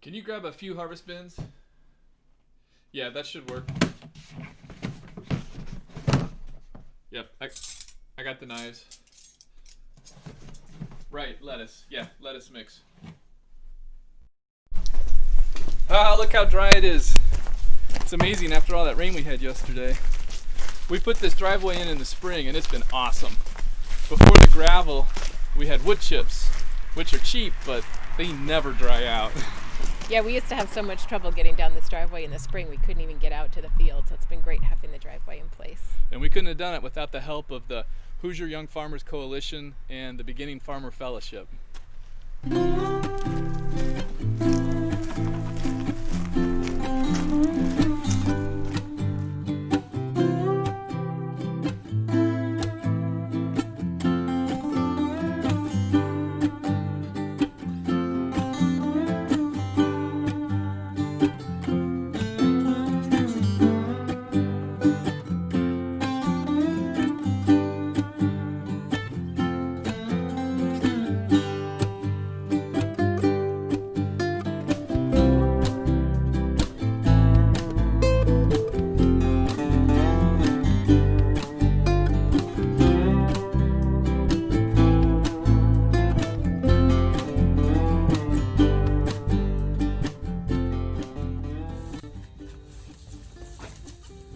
Can you grab a few harvest bins? Yeah, that should work. Yep, I got the knives. Right, lettuce. Yeah, lettuce mix. Ah, look how dry it is. It's amazing after all that rain we had yesterday. We put this driveway in the spring and it's been awesome. Before the gravel, we had wood chips, which are cheap, but they never dry out. Yeah, we used to have so much trouble getting down this driveway in the spring. We couldn't even get out to the field, so it's been great having the driveway in place. And we couldn't have done it without the help of the Hoosier Young Farmers Coalition and the Beginning Farmer Fellowship.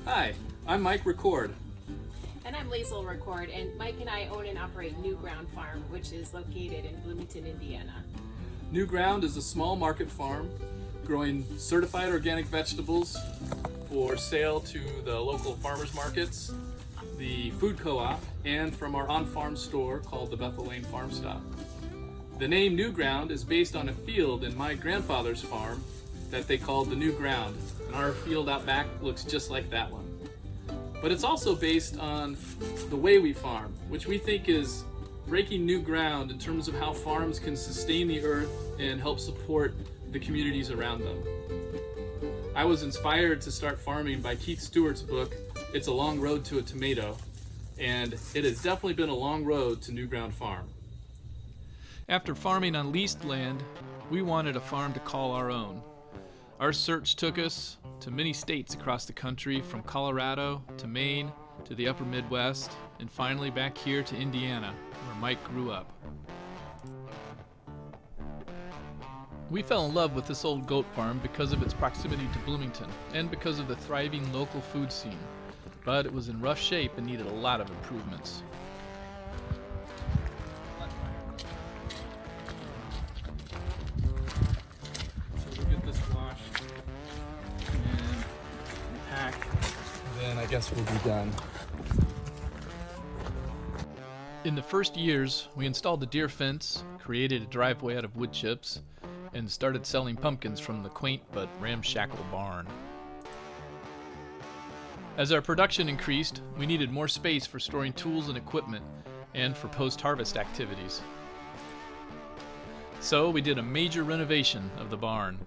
Hi, I'm Mike Record. And I'm Liesl Record, and Mike and I own and operate New Ground Farm, which is located in Bloomington, Indiana. New Ground is a small market farm growing certified organic vegetables for sale to the local farmers markets, the food co-op, and from our on-farm store called the Bethel Lane Farm Stop. The name New Ground is based on a field in my grandfather's farm that they called the New Ground, and our field out back looks just like that one. But it's also based on the way we farm, which we think is breaking new ground in terms of how farms can sustain the earth and help support the communities around them. I was inspired to start farming by Keith Stewart's book, It's a Long Road to a Tomato, and it has definitely been a long road to New Ground Farm. After farming on leased land, we wanted a farm to call our own. Our search took us to many states across the country, from Colorado to Maine to the upper Midwest, and finally back here to Indiana, where Mike grew up. We fell in love with this old goat farm because of its proximity to Bloomington and because of the thriving local food scene, but it was in rough shape and needed a lot of improvements. Then I guess we'll be done. In the first years, we installed a deer fence, created a driveway out of wood chips, and started selling pumpkins from the quaint but ramshackle barn. As our production increased, we needed more space for storing tools and equipment and for post-harvest activities. So we did a major renovation of the barn.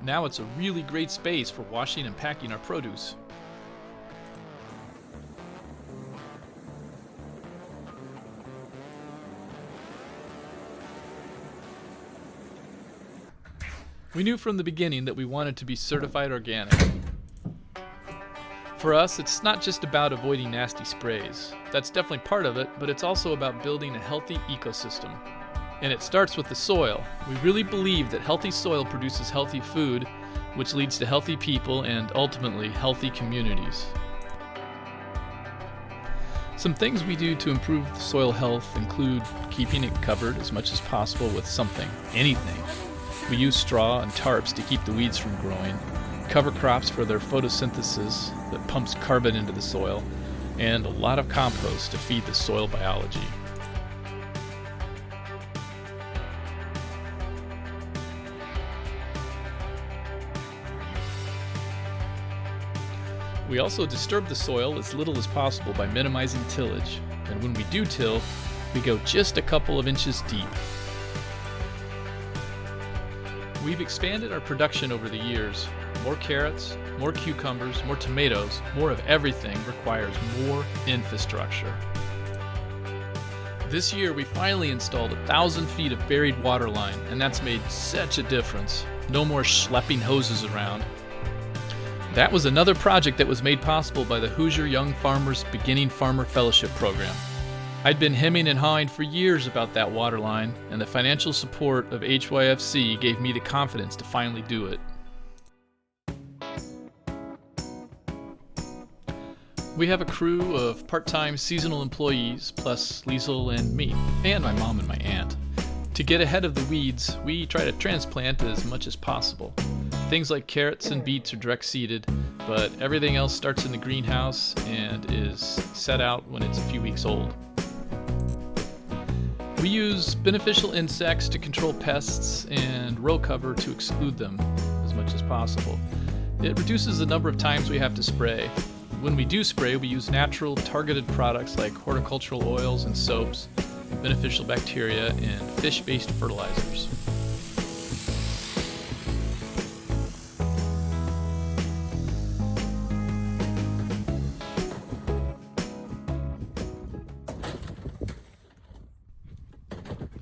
Now it's a really great space for washing and packing our produce. We knew from the beginning that we wanted to be certified organic. For us, it's not just about avoiding nasty sprays. That's definitely part of it, but it's also about building a healthy ecosystem. And it starts with the soil. We really believe that healthy soil produces healthy food, which leads to healthy people and ultimately healthy communities. Some things we do to improve soil health include keeping it covered as much as possible with something, anything. We use straw and tarps to keep the weeds from growing, cover crops for their photosynthesis that pumps carbon into the soil, and a lot of compost to feed the soil biology. We also disturb the soil as little as possible by minimizing tillage, and when we do till, we go just a couple of inches deep. We've expanded our production over the years. More carrots, more cucumbers, more tomatoes, more of everything requires more infrastructure. This year we finally installed 1,000 feet of buried water line, and that's made such a difference. No more schlepping hoses around. That was another project that was made possible by the Hoosier Young Farmers Beginning Farmer Fellowship Program. I'd been hemming and hawing for years about that water line, and the financial support of HYFC gave me the confidence to finally do it. We have a crew of part-time seasonal employees, plus Liesel and me, and my mom and my aunt. To get ahead of the weeds, we try to transplant as much as possible. Things like carrots and beets are direct seeded, but everything else starts in the greenhouse and is set out when it's a few weeks old. We use beneficial insects to control pests and row cover to exclude them as much as possible. It reduces the number of times we have to spray. When we do spray, we use natural, targeted products like horticultural oils and soaps, beneficial bacteria, and fish-based fertilizers.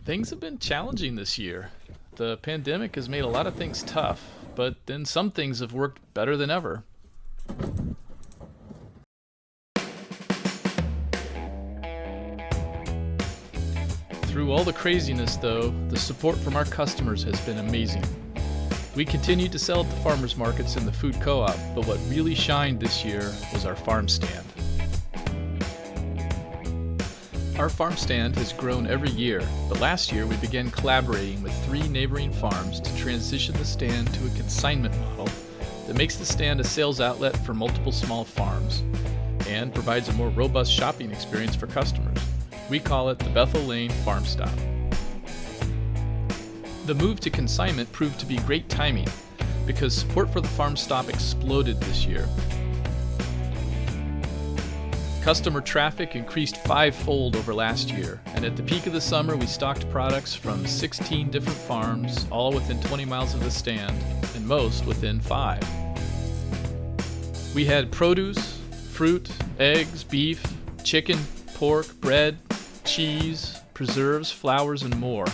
Things have been challenging this year. The pandemic has made a lot of things tough, but then some things have worked better than ever. Through all the craziness, though, the support from our customers has been amazing. We continued to sell at the farmers markets and the food co-op, but what really shined this year was our farm stand. Our farm stand has grown every year, but last year we began collaborating with 3 neighboring farms to transition the stand to a consignment model that makes the stand a sales outlet for multiple small farms and provides a more robust shopping experience for customers. We call it the Bethel Lane Farm Stop. The move to consignment proved to be great timing because support for the farm stop exploded this year. Customer traffic increased 5-fold over last year, and at the peak of the summer we stocked products from 16 different farms, all within 20 miles of the stand, and most within 5. We had produce, fruit, eggs, beef, chicken, pork, bread, cheese, preserves, flowers, and more.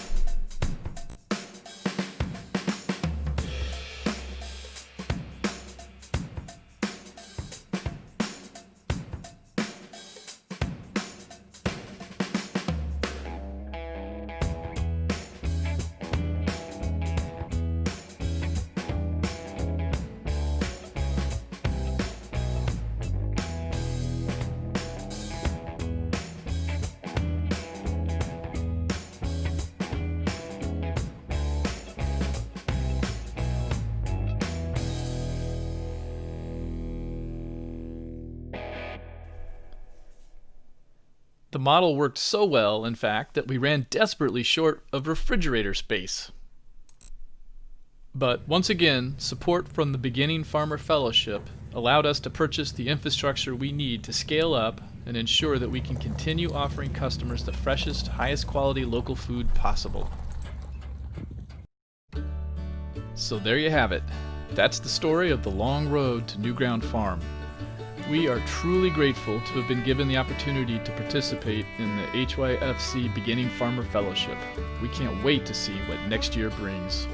The model worked so well, in fact, that we ran desperately short of refrigerator space. But once again, support from the Beginning Farmer Fellowship allowed us to purchase the infrastructure we need to scale up and ensure that we can continue offering customers the freshest, highest quality local food possible. So there you have it. That's the story of the long road to New Ground Farm. We are truly grateful to have been given the opportunity to participate in the HYFC Beginning Farmer Fellowship. We can't wait to see what next year brings.